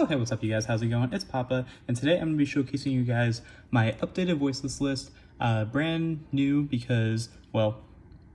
Hey, what's up you guys? How's it going? It's Papa, and today I'm going to be showcasing you guys my updated Voiceless list, brand new because, well,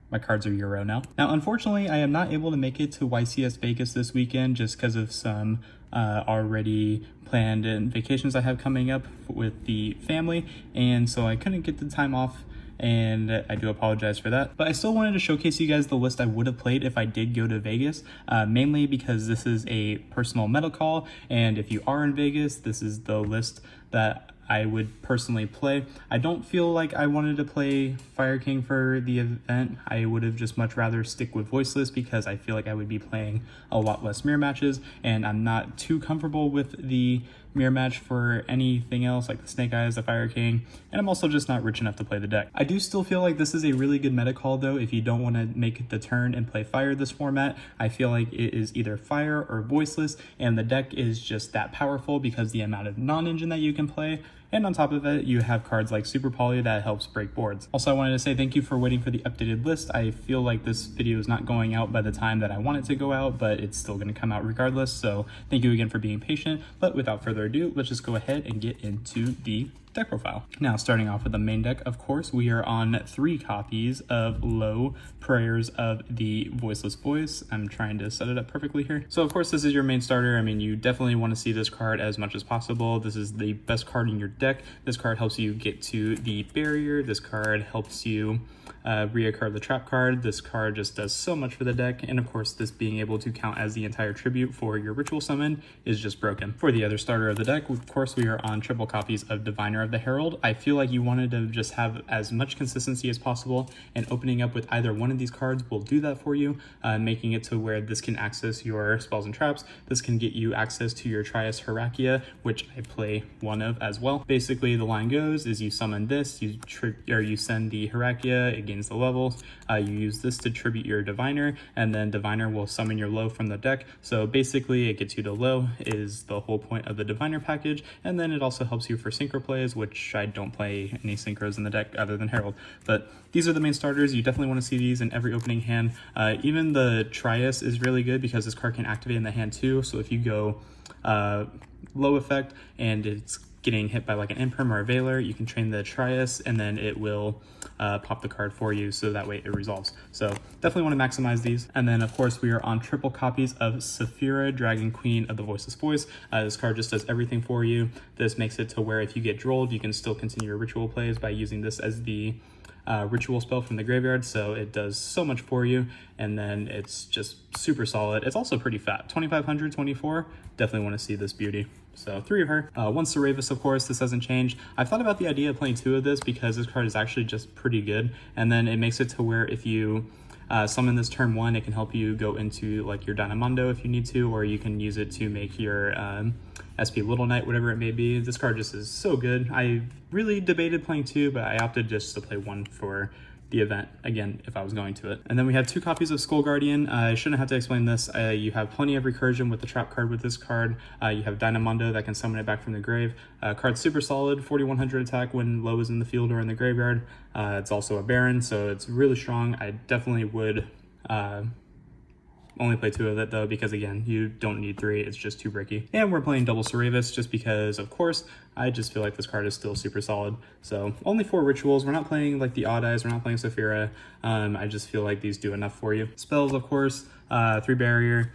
my cards are Euro now. Now, unfortunately, I am not able to make it to YCS Vegas this weekend just because of some already planned vacations I have coming up with the family, and so I couldn't get the time off, and I do apologize for that. But I still wanted to showcase you guys the list I would have played if I did go to Vegas, mainly because this is a personal meta call, and if you are in Vegas, this is the list that I would personally play. I don't feel like I wanted to play Fire King for the event. I would have just much rather stick with Voiceless because I feel like I would be playing a lot less mirror matches, and I'm not too comfortable with the mirror match for anything else like the Snake Eyes, the Fire King, and I'm also just not rich enough to play the deck. I do still feel like this is a really good meta call though if you don't want to make the turn and play Fire this format. I feel like it is either Fire or Voiceless, and the deck is just that powerful because the amount of non-engine that you can play. And on top of it, you have cards like Super Poly that helps break boards. Also, I wanted to say thank you for waiting for the updated list. I feel like this video is not going out by the time that I want it to go out, but it's still going to come out regardless. So thank you again for being patient. But without further ado, let's just go ahead and get into the deck profile. Now, starting off with the main deck, of course, we are on 3 copies of Low Prayers of the Voiceless Voice. I'm trying to set it up perfectly here. So, of course, this is your main starter. I mean, you definitely want to see this card as much as possible. This is the best card in your deck. This card helps you get to the barrier. This card helps you reoccur the trap card. This card just does so much for the deck. And, of course, this being able to count as the entire tribute for your ritual summon is just broken. For the other starter of the deck, of course, we are on triple copies of Diviner of the Herald. I feel like you wanted to just have as much consistency as possible, and opening up with either one of these cards will do that for you, making it to where this can access your spells and traps. This can get you access to your Trias Herakia, which I play one of as well. Basically, the line goes is you summon this, you send the Herakia, it gains the levels, you use this to tribute your Diviner, and then Diviner will summon your Low from the deck. So basically, it gets you to Low is the whole point of the Diviner package, and then it also helps you for synchro plays, which I don't play any synchros in the deck other than Herald. But these are the main starters. You definitely want to see these in every opening hand. Even the Trias is really good because this card can activate in the hand too. So if you go low effect and it's getting hit by like an Imperm or a Veiler, you can train the Trias and then it will pop the card for you, so that way it resolves. So definitely want to maximize these. And then of course we are on triple copies of Saphira, Dragon Queen of the Voiceless Voice. This card just does everything for you. This makes it to where if you get drolled, you can still continue your ritual plays by using this as the ritual spell from the graveyard, so it does so much for you, and then it's just super solid. It's also pretty fat, 2500, 24. Definitely want to see this beauty. So 3 of her. 1 Saravis, of course, this hasn't changed. I've thought about the idea of playing 2 of this because this card is actually just pretty good, and then it makes it to where if you summon this turn 1, it can help you go into like your Dynamondo if you need to, or you can use it to make your SP Little Knight, whatever it may be. This card just is so good. I really debated playing 2, but I opted just to play 1 for the event, again, if I was going to it. And then we have 2 copies of Skull Guardian. I shouldn't have to explain this. You have plenty of recursion with the trap card with this card. You have Dynamondo that can summon it back from the grave. Card's super solid, 4100 attack when Low is in the field or in the graveyard. It's also a Baron, so it's really strong. I definitely would only play 2 of it though, because again, you don't need 3, it's just too bricky. And we're playing double Saravis just because, of course, I just feel like this card is still super solid. So only 4 rituals. We're not playing like the Odd Eyes, we're not playing Saphira. I just feel like these do enough for you. Spells, of course, 3 barrier,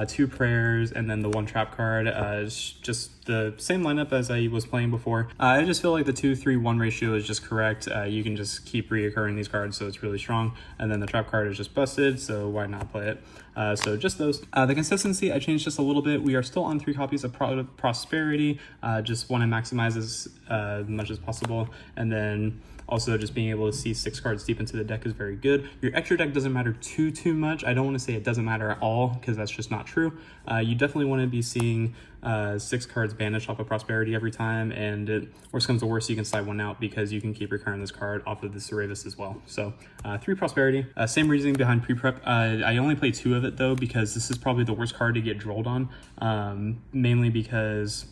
2 prayers, and then the 1 trap card. Is just the same lineup as I was playing before. I just feel like the 2-3-1 ratio is just correct. You can just keep reoccurring these cards, so it's really strong. And then the trap card is just busted, so why not play it? So just those. The consistency I changed just a little bit. We are still on 3 copies of Prosperity. Just want to maximize as much as possible, and then also just being able to see 6 cards deep into the deck is very good. Your extra deck doesn't matter too much. I don't want to say it doesn't matter at all, because that's just not true. You definitely want to be seeing 6 cards banished off of Prosperity every time, and worst comes to worst, you can slide 1 out because you can keep recurring this card off of the Saravis as well. So 3 Prosperity. Same reasoning behind pre-prep. I only play 2 of it though because this is probably the worst card to get drolled on, mainly because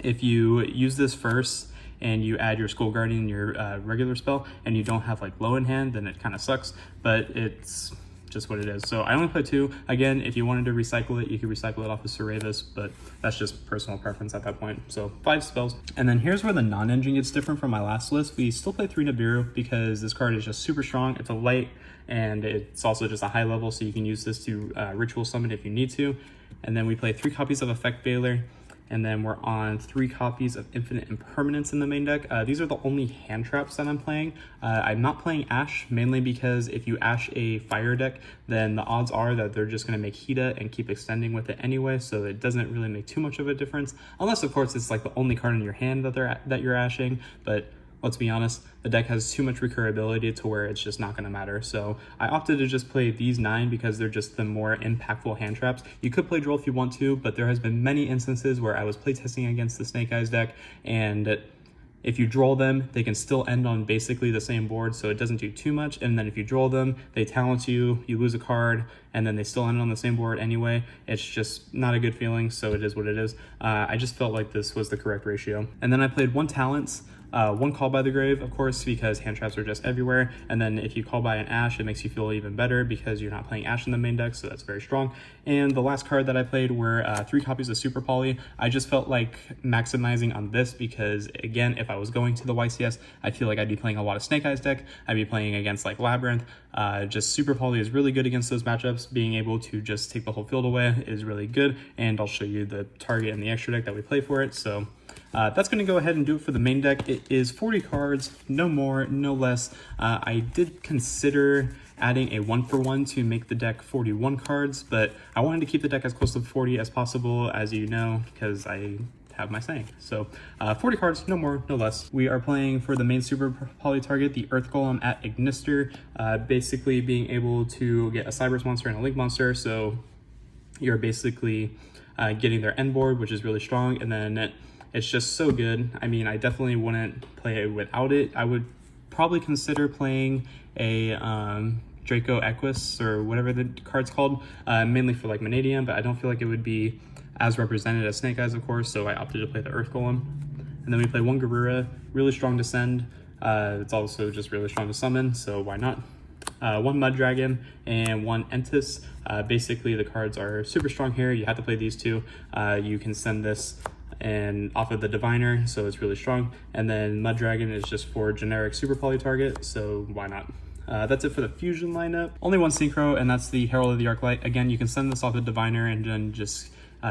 if you use this first and you add your Skull Guardian, your regular spell, and you don't have like Low in hand, then it kind of sucks. But it's just what it is. So I only play 2. Again, if you wanted to recycle it, you could recycle it off of Cerevis, but that's just personal preference at that point. So 5 spells. And then here's where the non-engine gets different from my last list. We still play 3 Nibiru because this card is just super strong. It's a light, and it's also just a high level, so you can use this to ritual summon if you need to. And then we play 3 copies of Effect Veiler, and then we're on 3 copies of Infinite Impermanence in the main deck. These are the only hand traps that I'm playing. I'm not playing Ash, mainly because if you Ash a fire deck, then the odds are that they're just going to make Hida and keep extending with it anyway, so it doesn't really make too much of a difference, unless of course it's like the only card in your hand that you're Ashing. But let's be honest, the deck has too much recurability to where it's just not going to matter. So I opted to just play these 9 because they're just the more impactful hand traps. You could play Droll if you want to, but there has been many instances where I was playtesting against the Snake Eyes deck, and if you Droll them, they can still end on basically the same board, so it doesn't do too much. And then if you Droll them, they talent you, you lose a card, and then they still end on the same board anyway. It's just not a good feeling, so it is what it is. I just felt like this was the correct ratio. And then I played 1 Talents, 1 Call by the Grave, of course, because hand traps are just everywhere. And then if you call by an Ash, it makes you feel even better because you're not playing Ash in the main deck, so that's very strong. And the last card that I played were 3 copies of Super Poly. I just felt like maximizing on this because, again, if I was going to the YCS, I feel like I'd be playing a lot of Snake Eyes deck. I'd be playing against like Labyrinth. Just Super Poly is really good against those matchups. Being able to just take the whole field away is really good, and I'll show you the target and the extra deck that we play for it. So that's going to go ahead and do it for the main deck. It is 40 cards, no more, no less. I did consider adding a 1-for-1 to make the deck 41 cards, but I wanted to keep the deck as close to 40 as possible, as you know, because I have my saying. So 40 cards, no more, no less. We are playing for the main Super Poly target, the Earth Golem at Ignister, basically being able to get a Cyberse monster and a Link monster, so you're basically getting their end board, which is really strong, and then it's just so good. I mean, I definitely wouldn't play it without it. I would probably consider playing a Draco Equus or whatever the card's called, mainly for like Vanadium, but I don't feel like it would be as represented as Snake Eyes, of course, so I opted to play the Earth Golem. And then we play 1 Garura, really strong to send. It's also just really strong to summon, so why not? 1 Mud Dragon and 1 Entis. Basically, the cards are super strong here. You have to play these 2. You can send this and off of the Diviner, so it's really strong. And then Mud Dragon is just for generic Super Poly target, so why not? That's it for the fusion lineup. Only 1 Synchro, and that's the Herald of the Arclight. Again, you can send this off the Diviner and then just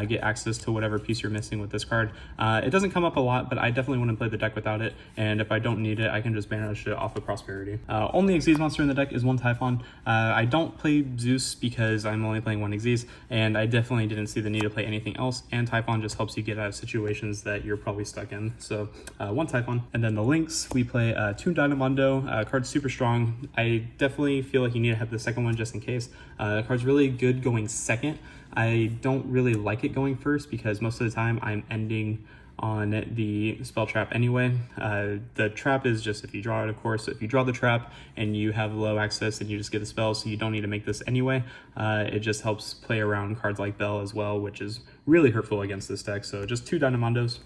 get access to whatever piece you're missing with this card. It doesn't come up a lot, but I definitely want to play the deck without it, and if I don't need it, I can just banish it off of Prosperity. Only Xyz monster in the deck is 1 Typhon. I don't play Zeus because I'm only playing 1 Xyz, and I definitely didn't see the need to play anything else, and Typhon just helps you get out of situations that you're probably stuck in. So 1 Typhon. And then the links, we play 2 Dynamondo. Card's super strong. I definitely feel like you need to have the second one just in case. The card's really good going second. I don't really like it going first because most of the time I'm ending on the spell trap anyway. The trap is just if you draw it, of course. So if you draw the trap and you have low access, then you just get the spell, so you don't need to make this anyway. It just helps play around cards like Bell as well, which is really hurtful against this deck. So just 2 Dynamondos,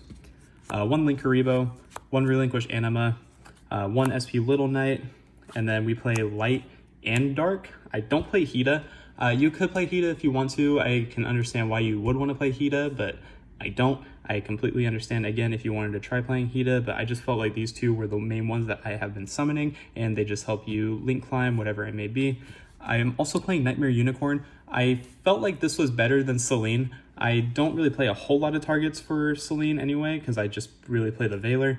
1 Link Karibo, 1 Relinquish Anima, 1 SP Little Knight, and then we play Light and Dark. I don't play Hida. You could play Hida if you want to. I can understand why you would want to play Hida, but I don't. I completely understand, again, if you wanted to try playing Hida, but I just felt like these 2 were the main ones that I have been summoning, and they just help you link climb, whatever it may be. I am also playing Nightmare Unicorn. I felt like this was better than Selene. I don't really play a whole lot of targets for Selene anyway, because I just really play the Veiler,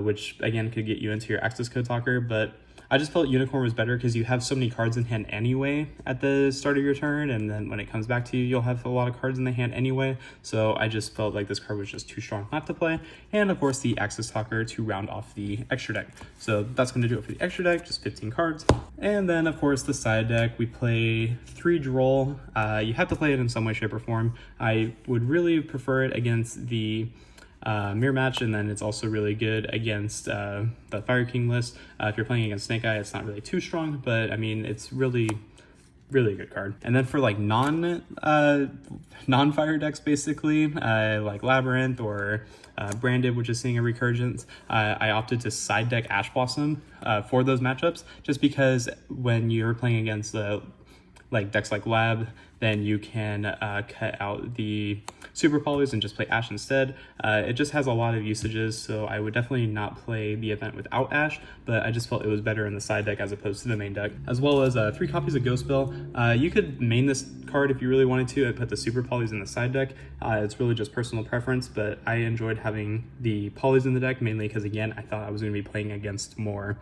which, again, could get you into your Access Code Talker, but I just felt Unicorn was better because you have so many cards in hand anyway at the start of your turn, and then when it comes back to you, you'll have a lot of cards in the hand anyway. So I just felt like this card was just too strong not to play. And of course the Access Talker to round off the extra deck. So that's going to do it for the extra deck, just 15 cards. And then of course the side deck, we play 3 Droll. You have to play it in some way, shape, or form. I would really prefer it against the mirror match, and then it's also really good against the Fire King list. If you're playing against Snake Eye, it's not really too strong, but I mean, it's really a good card. And then for like non-fire decks, basically, like Labyrinth or Branded, which is seeing a recurgence, I opted to side deck Ash Blossom for those matchups, just because when you're playing against the like decks like Lab, then you can cut out the super polys and just play Ash instead. It just has a lot of usages, so I would definitely not play the event without Ash, but I just felt it was better in the side deck as opposed to the main deck. As well as 3 copies of Ghost Bell. You could main this card if you really wanted to. I put the super polys in the side deck. It's really just personal preference, but I enjoyed having the polys in the deck mainly because, again, I thought I was going to be playing against more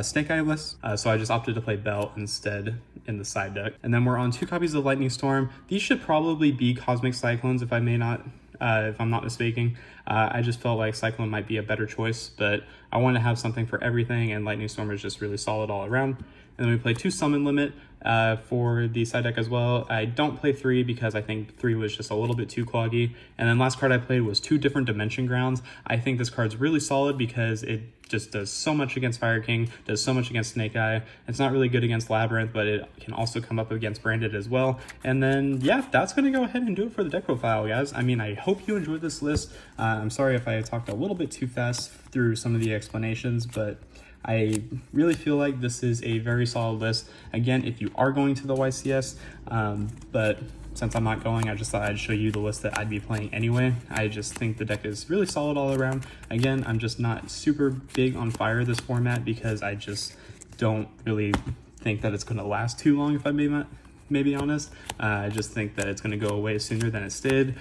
Snake Eye lists, so I just opted to play Bell instead in the side deck. And then we're on 2 copies of Lightning Storm. These should probably be Cosmic Cyclones if I'm not mistaken. I just felt like Cyclone might be a better choice, but I want to have something for everything, and Lightning Storm is just really solid all around. And then we play 2 Summon Limit for the side deck as well. I don't play 3 because I think 3 was just a little bit too cloggy. And then last card I played was 2 different Dimension Grounds. I think this card's really solid because it just does so much against Fire King, does so much against Snake Eye. It's not really good against Labyrinth, but it can also come up against Branded as well. And then, yeah, that's going to go ahead and do it for the deck profile, guys. I mean, I hope you enjoyed this list. I'm sorry if I talked a little bit too fast through some of the explanations, but I really feel like this is a very solid list. Again, if you are going to the YCS, but since I'm not going, I just thought I'd show you the list that I'd be playing anyway. I just think the deck is really solid all around. Again, I'm just not super big on Fire this format because I just don't really think that it's going to last too long, if I may be honest. I just think that it's going to go away sooner than it did.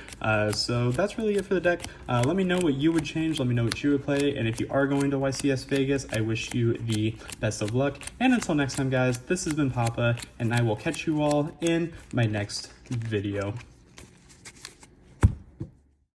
So that's really it for the deck. Let me know what you would change. Let me know what you would play. And if you are going to YCS Vegas, I wish you the best of luck. And until next time, guys, this has been Papa, and I will catch you all in my next video.